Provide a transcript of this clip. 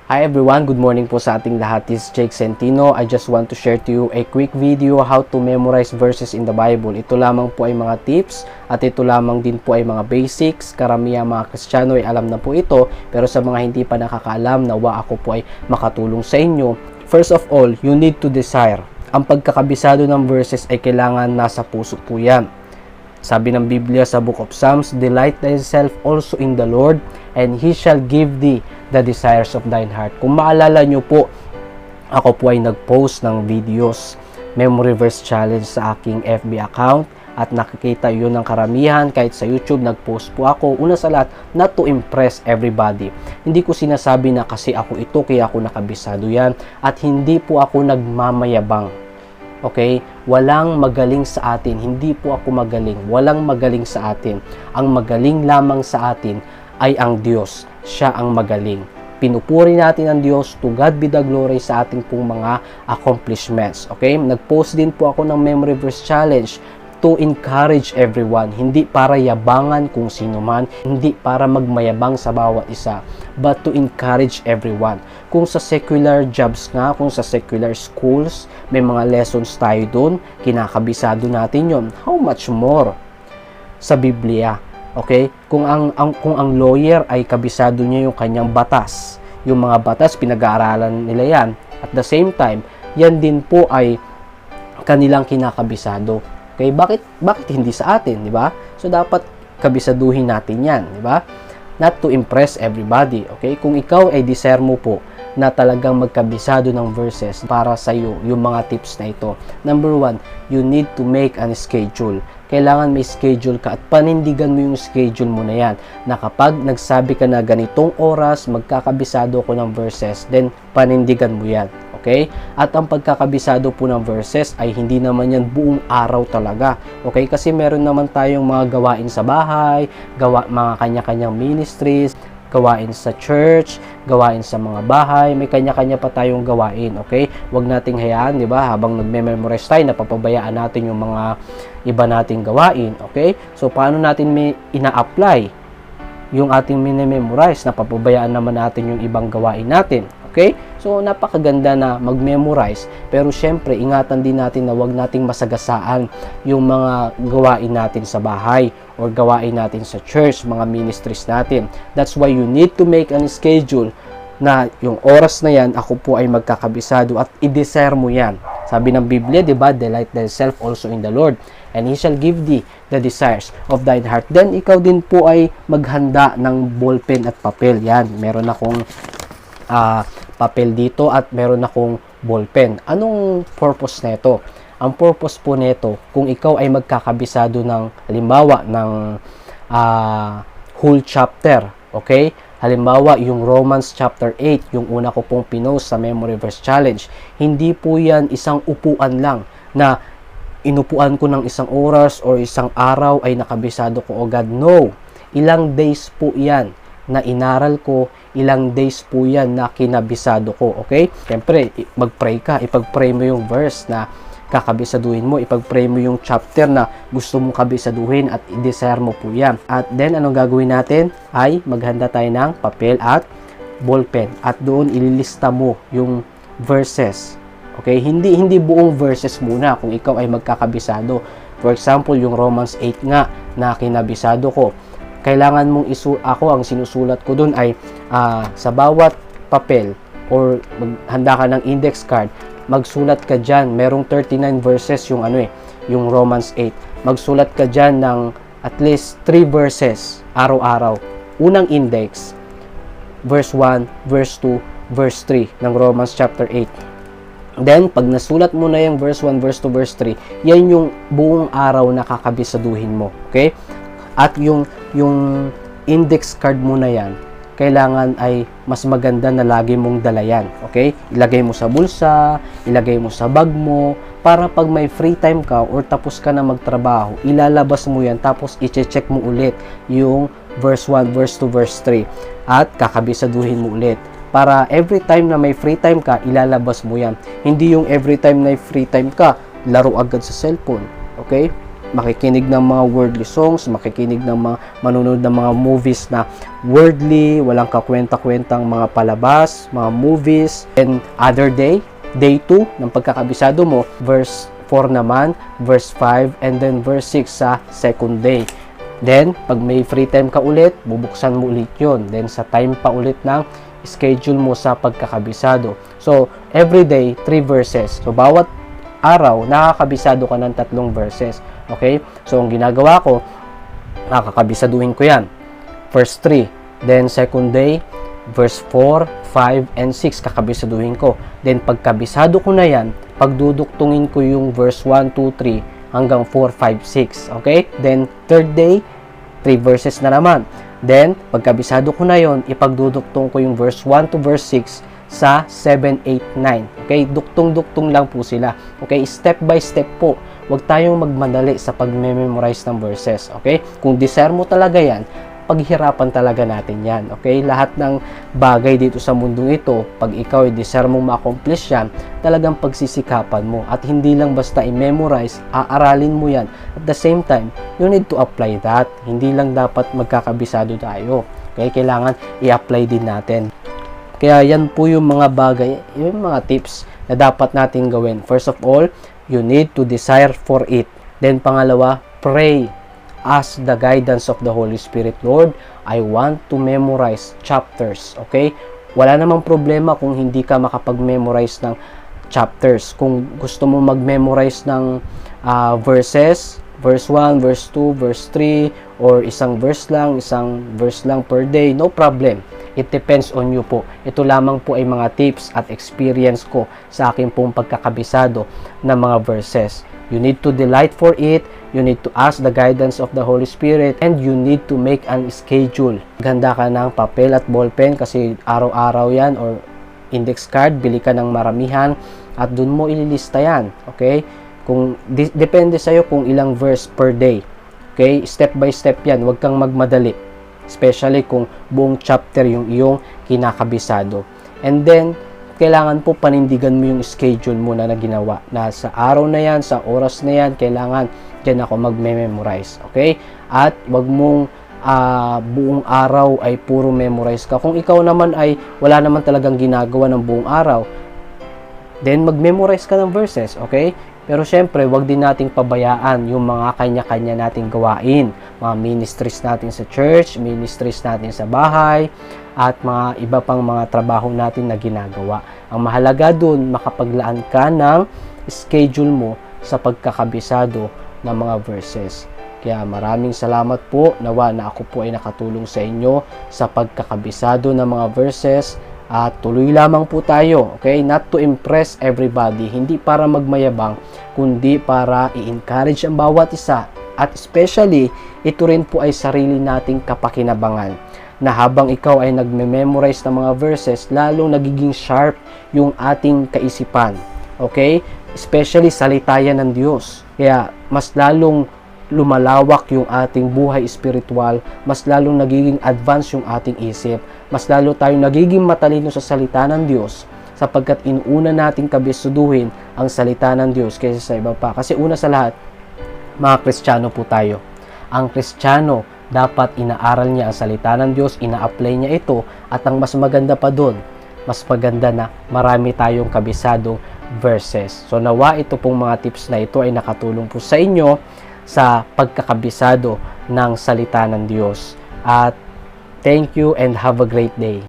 Hi everyone, good morning po sa ating lahat. This is Jake Centino. I just want to share to you a quick video how to memorize verses in the Bible. Ito lamang po ay mga tips at ito lamang din po ay mga basics. Karamihan mga Kristiyano ay alam na po ito, pero sa mga hindi pa nakakaalam, nawa ako po ay makatulong sa inyo. First of all, you need to desire. Ang pagkakabisado ng verses ay kailangan nasa puso po yan. Sabi ng Biblia sa Book of Psalms, "Delight thyself also in the Lord, and He shall give thee the desires of thine heart." Kung maalala nyo po, ako po ay nag-post ng videos, memory verse challenge sa aking FB account, at nakikita yun ng karamihan. Kahit sa YouTube, nag-post po ako. Una sa lahat, not to impress everybody. Hindi ko sinasabi na kasi ako ito, kaya ako nakabisado yan, at hindi po ako nagmamayabang. Okay? Walang magaling sa atin. Hindi po ako magaling. Walang magaling sa atin. Ang magaling lamang sa atin ay ang Diyos. Siya ang magaling. Pinupuri natin ang Diyos. To God be the glory sa ating pong mga accomplishments. Okay? Nag-post din po ako ng memory verse challenge to encourage everyone. Hindi para yabangan kung sino man. Hindi para magmayabang sa bawat isa. But to encourage everyone. Kung sa secular jobs nga, kung sa secular schools, may mga lessons tayo doon, kinakabisado natin yon. How much more sa Biblia? Okay? Kung ang lawyer ay kabisado niya yung kanyang batas, yung mga batas, pinag-aaralan nila yan. At the same time, yan din po ay kanilang kinakabisado. Okay? Bakit hindi sa atin, di ba? So, dapat kabisaduhin natin yan, di ba? Not to impress everybody, okay? Kung ikaw ay desire mo po na talagang magkabisado ng verses para sa iyo, yung mga tips na ito. Number 1, you need to make an schedule. Kailangan may schedule ka at panindigan mo yung schedule mo na yan. Na kapag nagsabi ka na ganitong oras, magkakabisado ko ng verses, then panindigan mo yan. Okay? At ang pagkakabisado po ng verses ay hindi naman yan buong araw talaga. Okay? Kasi meron naman tayong mga gawain sa bahay, mga kanya-kanyang ministries, gawain sa church, gawain sa mga bahay, may kanya-kanya pa tayong gawain, okay? Huwag nating hayaan, di ba? Habang nagme-memorize tayo, napapabayaan natin yung mga iba nating gawain, okay? So, paano natin may ina-apply yung ating mini-memorize? Napapabayaan naman natin yung ibang gawain natin, okay? So, napakaganda na mag-memorize, pero syempre, ingatan din natin na huwag nating masagasaan yung mga gawain natin sa bahay or gawain natin sa church, mga ministries natin. That's why you need to make an schedule na yung oras na yan, ako po ay magkakabisado at i-desire mo yan. Sabi ng Biblia, di ba? Delight thyself also in the Lord, and He shall give thee the desires of thine heart. Then, ikaw din po ay maghanda ng ballpen at papel. Yan, meron akong papel dito at meron akong ballpen. Anong purpose nito? Ang purpose po nito, kung ikaw ay magkakabisado ng, halimbawa, ng whole chapter, okay? Halimbawa, yung Romans chapter 8, yung una ko pong pinost sa Memory Verse Challenge, hindi po yan isang upuan lang na inupuan ko ng isang oras or isang araw ay nakabisado ko agad. No! Ilang days po yan na inaral ko, ilang days po yan na kinabisado ko, okay? Siyempre, mag-pray ka, ipag-pray mo yung verse na kakabisaduhin mo, ipag-pray mo yung chapter na gusto mong kabisaduhin at i-desire mo po yan. At then, anong gagawin natin? Ay maghanda tayo ng papel at ballpen at doon ililista mo yung verses, okay? Hindi buong verses muna kung ikaw ay magkakabisado. For example, yung Romans 8 nga na kinabisado ko, kailangan mong ako ang sinusulat ko doon ay sa bawat papel or maghanda ka ng index card, magsulat ka dyan, merong 39 verses yung yung Romans 8, magsulat ka dyan ng at least 3 verses araw-araw. Unang index, verse 1, verse 2, verse 3 ng Romans chapter 8. Then, pag nasulat mo na yung verse 1, verse 2, verse 3, yan yung buong araw na kakabisaduhin mo, okay? At yung index card mo na yan, kailangan ay mas maganda na lagi mong dala yan, okay? Ilagay mo sa bulsa, ilagay mo sa bag mo, para pag may free time ka or tapos ka na magtrabaho, ilalabas mo yan, tapos i-check mo ulit yung verse 1, verse 2, verse 3, at kakabisaduhin mo ulit. Para every time na may free time ka, ilalabas mo yan. Hindi yung every time na free time ka, laro agad sa cellphone, okay? makikinig ng mga worldly songs, makikinig ng mga manonood ng mga movies na worldly, walang kakwenta-kwentang mga palabas, mga movies. And other day 2 ng pagkakabisado mo, verse 4 naman, verse 5, and then verse 6 sa second day. Then, pag may free time ka ulit, bubuksan mo ulit yun. Then, sa time pa ulit ng schedule mo sa pagkakabisado. So, every day, 3 verses. So, bawat araw, nakakabisado ka ng 3 verses. Okay? So, ang ginagawa ko, nakakabisaduhin ko yan. Verse 3. Then, second day, verse 4, 5, and 6, kakabisaduhin ko. Then, pagkabisado ko na yan, pagduduktungin ko yung verse 1, 2, 3, hanggang 4, 5, 6. Okay? Then, third day, 3 verses na naman. Then, pagkabisado ko na yon, ipagduduktong ko yung verse 1 to verse 6 sa 7, 8, 9. Okay? Duktong-duktong lang po sila. Okay? Step by step po. Huwag tayong magmadali sa pag-memorize ng verses. Okay? Kung desire mo talaga yan, paghirapan talaga natin yan. Okay? Lahat ng bagay dito sa mundong ito, pag ikaw i-desire mo ma-accomplish yan, talagang pagsisikapan mo. At hindi lang basta i-memorize, aaralin mo yan. At the same time, you need to apply that. Hindi lang dapat magkakabisado tayo. Okay? Kailangan i-apply din natin. Kaya yan po yung mga bagay, yung mga tips na dapat natin gawin. First of all, you need to desire for it. Then pangalawa, pray. Ask the guidance of the Holy Spirit. Lord, I want to memorize chapters. Okay? Wala namang problema kung hindi ka makapag-memorize ng chapters. Kung gusto mo mag-memorize ng verses, verse 1, verse 2, verse 3, or isang verse lang per day, no problem. It depends on you po. Ito lamang po ay mga tips at experience ko sa aking pong pagkakabisado ng mga verses. You need to delight for it, you need to ask the guidance of the Holy Spirit, and you need to make an schedule. Ganda ka ng papel at ballpen kasi araw-araw yan, or index card, bili ka ng maramihan at dun mo ililista yan. Okay? Kung depende sa'yo kung ilang verse per day. Okay? Step by step yan, huwag kang magmadali. Especially kung buong chapter yung iyong kinakabisado. And then, kailangan po panindigan mo yung schedule mo na ginawa. Na sa araw na yan, sa oras na yan, kailangan dyan ako magme-memorize. Okay? At wag mong buong araw ay puro memorize ka. Kung ikaw naman ay wala naman talagang ginagawa ng buong araw, then mag-memorize ka ng verses. Okay? Pero syempre, wag din nating pabayaan yung mga kanya-kanya nating gawain. Mga ministries natin sa church, ministries natin sa bahay, at mga iba pang mga trabaho natin na ginagawa. Ang mahalaga dun, makapaglaan ka ng schedule mo sa pagkakabisado ng mga verses. Kaya maraming salamat po. Nawa na ako po ay nakatulong sa inyo sa pagkakabisado ng mga verses. At tuloy lamang po tayo, okay? Not to impress everybody, hindi para magmayabang, kundi para i-encourage ang bawat isa. At especially, ito rin po ay sarili nating kapakinabangan. Na habang ikaw ay nagme-memorize ng mga verses, lalong nagiging sharp yung ating kaisipan. Okay? Especially salita yan ng Diyos. Kaya mas lalong lumalawak yung ating buhay espiritual, mas lalong nagiging advance yung ating isip, mas lalo tayong nagiging matalino sa salita ng Diyos sapagkat inuuna nating kabisuduhin ang salita ng Diyos kaysa sa iba pa. Kasi una sa lahat, mga Kristiyano po tayo. Ang Kristiyano, dapat inaaral niya ang salita ng Diyos, ina-apply niya ito, at ang mas maganda pa doon, mas maganda na marami tayong kabisadong verses. So nawa ito pong mga tips na ito ay nakatulong po sa inyo sa pagkakabisado ng salita ng Diyos. At thank you and have a great day.